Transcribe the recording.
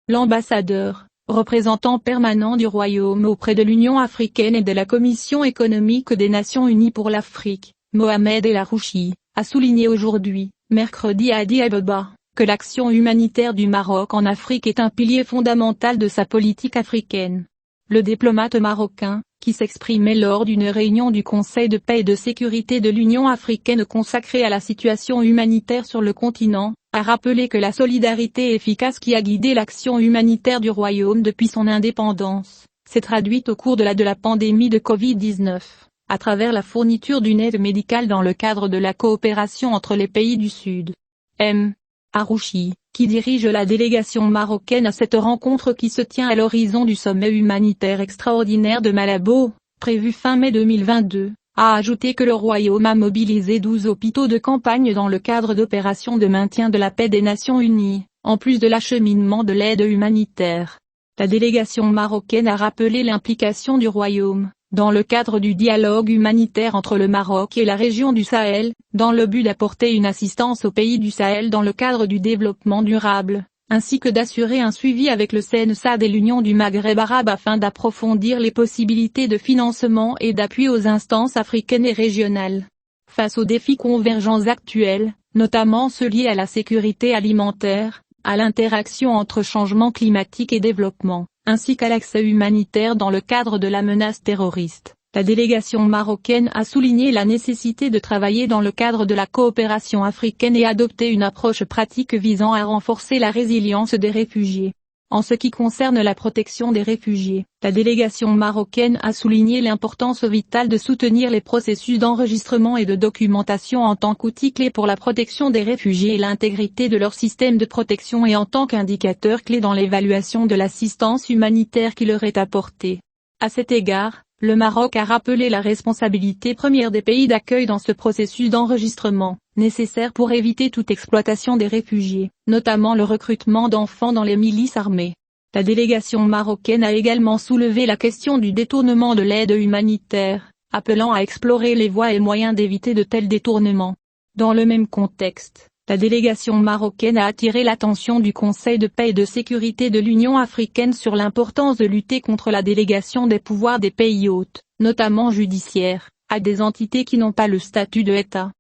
L'ambassadeur, représentant permanent du Royaume auprès de l'Union africaine et de la Commission économique des Nations unies pour l'Afrique, Mohamed El Arouchi, a souligné aujourd'hui, mercredi à Addis Abeba, que l'action humanitaire du Maroc en Afrique est un pilier fondamental de sa politique africaine. Le diplomate marocain, qui s'exprimait lors d'une réunion du Conseil de paix et de sécurité de l'Union africaine consacrée à la situation humanitaire sur le continent, a rappelé que la solidarité efficace qui a guidé l'action humanitaire du Royaume depuis son indépendance, s'est traduite au cours de la pandémie de Covid-19, à travers la fourniture d'une aide médicale dans le cadre de la coopération entre les pays du Sud. M. Arouchi, qui dirige la délégation marocaine à cette rencontre qui se tient à l'horizon du sommet humanitaire extraordinaire de Malabo, prévu fin mai 2022, a ajouté que le Royaume a mobilisé 12 hôpitaux de campagne dans le cadre d'opérations de maintien de la paix des Nations Unies, en plus de l'acheminement de l'aide humanitaire. La délégation marocaine a rappelé l'implication du Royaume, dans le cadre du dialogue humanitaire entre le Maroc et la région du Sahel, dans le but d'apporter une assistance aux pays du Sahel dans le cadre du développement durable, ainsi que d'assurer un suivi avec le CNSAD et l'Union du Maghreb arabe afin d'approfondir les possibilités de financement et d'appui aux instances africaines et régionales. Face aux défis convergents actuels, notamment ceux liés à la sécurité alimentaire, à l'interaction entre changement climatique et développement, ainsi qu'à l'accès humanitaire dans le cadre de la menace terroriste, la délégation marocaine a souligné la nécessité de travailler dans le cadre de la coopération africaine et adopter une approche pratique visant à renforcer la résilience des réfugiés. En ce qui concerne la protection des réfugiés, la délégation marocaine a souligné l'importance vitale de soutenir les processus d'enregistrement et de documentation en tant qu'outil clé pour la protection des réfugiés et l'intégrité de leur système de protection et en tant qu'indicateur clé dans l'évaluation de l'assistance humanitaire qui leur est apportée. À cet égard, le Maroc a rappelé la responsabilité première des pays d'accueil dans ce processus d'enregistrement, nécessaire pour éviter toute exploitation des réfugiés, notamment le recrutement d'enfants dans les milices armées. La délégation marocaine a également soulevé la question du détournement de l'aide humanitaire, appelant à explorer les voies et moyens d'éviter de tels détournements. Dans le même contexte, la délégation marocaine a attiré l'attention du Conseil de paix et de sécurité de l'Union africaine sur l'importance de lutter contre la délégation des pouvoirs des pays hôtes, notamment judiciaires, à des entités qui n'ont pas le statut de État.